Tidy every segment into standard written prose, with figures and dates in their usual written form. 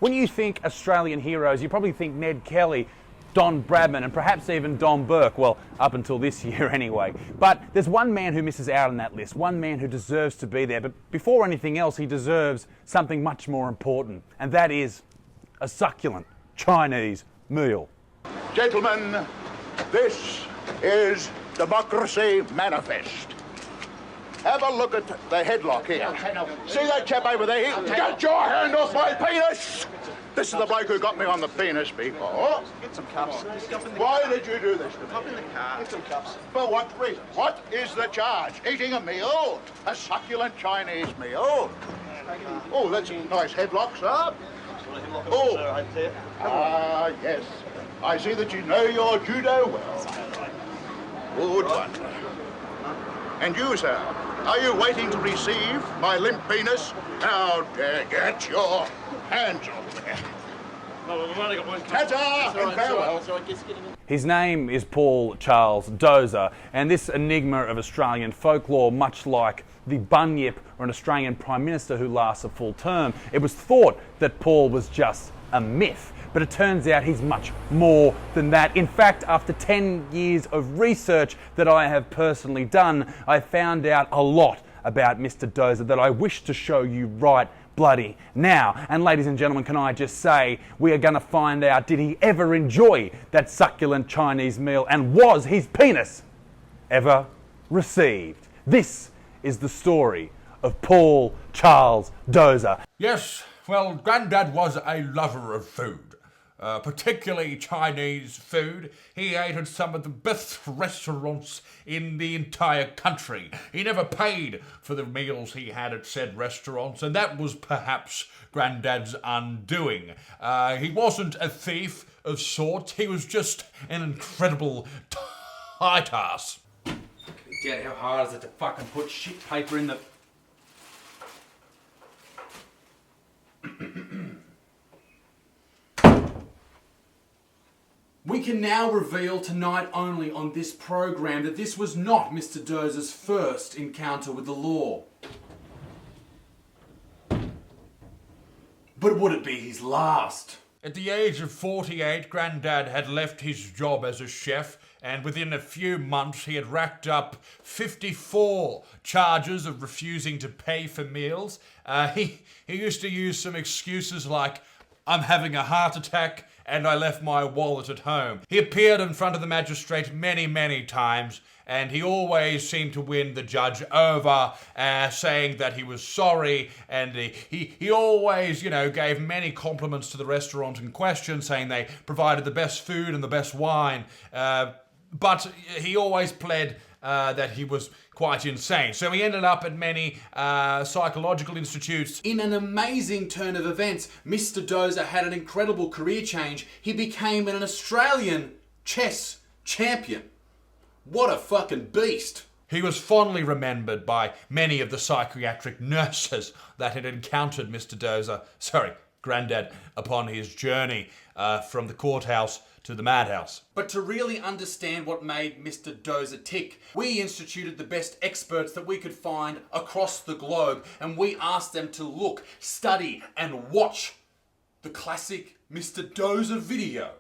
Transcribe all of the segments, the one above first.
When you think Australian heroes, you probably think Ned Kelly, Don Bradman, and perhaps even Don Burke. Well, up until this year anyway. But there's one man who misses out on that list, one man who deserves to be there. But before anything else, he deserves something much more important, and that is a succulent Chinese meal. Gentlemen, this is Democracy Manifest. Have a look at the headlock here. See that chap over there? Get your hand off my penis! This is the bloke who got me on the penis before. Get some cups. Why did you do this to me? Hop in the car. Get some cups. For what reason? What is the charge? Eating a meal? A succulent Chinese meal? Oh, that's a nice headlock, sir. Oh, yes. I see that you know your judo well. Good one. And you, sir, are you waiting to receive my limp penis? Now, get your hands off there. Ta-ta and farewell. His name is Paul Charles Dozer, and this enigma of Australian folklore, much like the bunyip or an Australian Prime Minister who lasts a full term, it was thought that Paul was just a myth. But it turns out he's much more than that. In fact, after 10 years of research that I have personally done, I found out a lot about Mr. Dozer that I wish to show you right bloody now. And ladies and gentlemen, can I just say, we are going to find out, did he ever enjoy that succulent Chinese meal, and was his penis ever received? This is the story of Paul Charles Dozer. Yes, well, Grandad was a lover of food. Particularly Chinese food. He ate at some of the best restaurants in the entire country. He never paid for the meals he had at said restaurants, and that was perhaps Grandad's undoing. He wasn't a thief of sorts, he was just an incredible tight ass. Yeah, how hard is it to fucking put shit paper in the... We can now reveal tonight only on this program that this was not Mr. Dozer's first encounter with the law. But would it be his last? At the age of 48, Grandad had left his job as a chef, and within a few months he had racked up 54 charges of refusing to pay for meals. He used to use some excuses like, "I'm having a heart attack and I left my wallet at home." He appeared in front of the magistrate many times, and he always seemed to win the judge over, saying that he was sorry, and he always, gave many compliments to the restaurant in question, saying they provided the best food and the best wine, but he always pled that he was quite insane. So he ended up at many psychological institutes. In an amazing turn of events, Mr. Dozer had an incredible career change. He became an Australian chess champion. What a fucking beast. He was fondly remembered by many of the psychiatric nurses that had encountered Grandad, upon his journey from the courthouse to the madhouse. But to really understand what made Mr. Dozer tick, we instituted the best experts that we could find across the globe, and we asked them to look, study, and watch the classic Mr. Dozer video,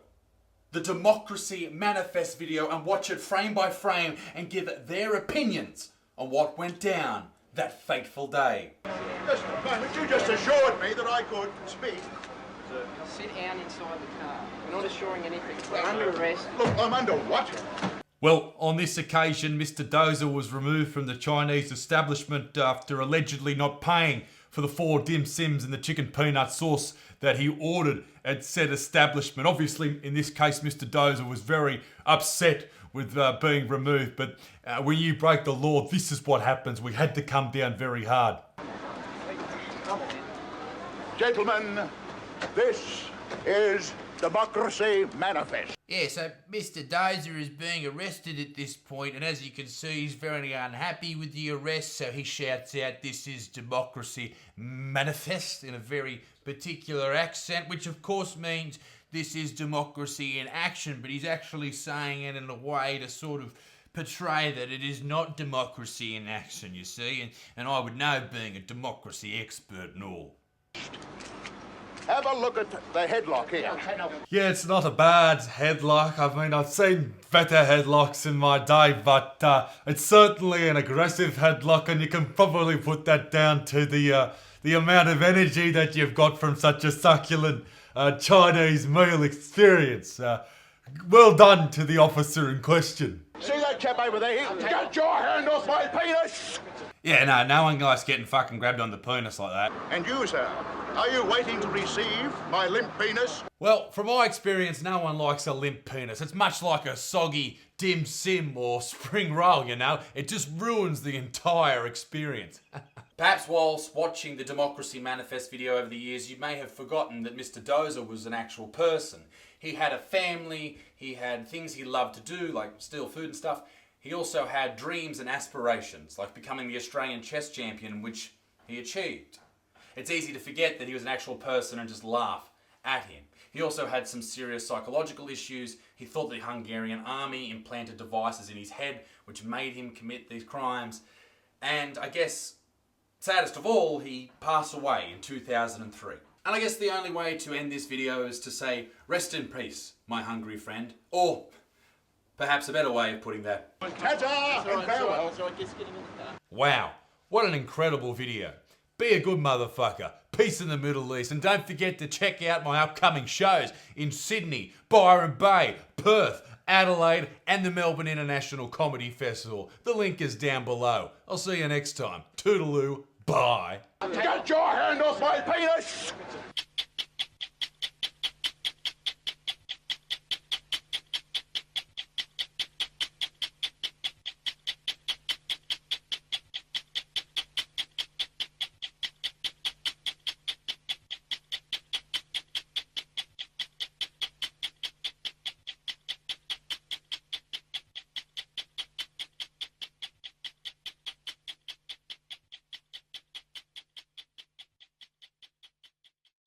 the Democracy Manifest video, and watch it frame by frame and give their opinions on what went down that fateful day. Just a moment, you just assured me that I could speak. Sit down inside the car. We're not assuring anything. We're under arrest. Look, I'm under what? Well, on this occasion, Mr. Dozer was removed from the Chinese establishment after allegedly not paying for the 4 dim sims and the chicken peanut sauce that he ordered at said establishment. Obviously, in this case, Mr. Dozer was very upset with being removed, but when you break the law, this is what happens. We had to come down very hard. Gentlemen, this is Democracy Manifest. Yeah, so Mr. Dozer is being arrested at this point, and as you can see, he's very unhappy with the arrest, so he shouts out, "This is Democracy Manifest," in a very particular accent, which of course means this is democracy in action, but he's actually saying it in a way to sort of portray that it is not democracy in action, you see, and I would know, being a democracy expert and all. have a look at the headlock here. Yeah, it's not a bad headlock. I mean, I've seen better headlocks in my day, but it's certainly an aggressive headlock, and you can probably put that down to the amount of energy that you've got from such a succulent Chinese meal experience. Well done to the officer in question. See that chap over there? Get your hand off my penis! Yeah, no one likes getting fucking grabbed on the penis like that. And you, sir, are you waiting to receive my limp penis? Well, from my experience, no one likes a limp penis. It's much like a soggy dim sim or spring roll, you know? It just ruins the entire experience. Perhaps whilst watching the Democracy Manifest video over the years, you may have forgotten that Mr. Dozer was an actual person. He had a family, he had things he loved to do, like steal food and stuff. He also had dreams and aspirations, like becoming the Australian chess champion, which he achieved. It's easy to forget that he was an actual person and just laugh at him. He also had some serious psychological issues. He thought the Hungarian army implanted devices in his head, which made him commit these crimes. And I guess, saddest of all, he passed away in 2003. And I guess the only way to end this video is to say, rest in peace, my hungry friend. Or perhaps a better way of putting that. Ta-ta and farewell. Wow, what an incredible video. Be a good motherfucker. Peace in the Middle East. And don't forget to check out my upcoming shows in Sydney, Byron Bay, Perth, Adelaide, and the Melbourne International Comedy Festival. The link is down below. I'll see you next time. Toodaloo. Bye. Get your hand off my penis!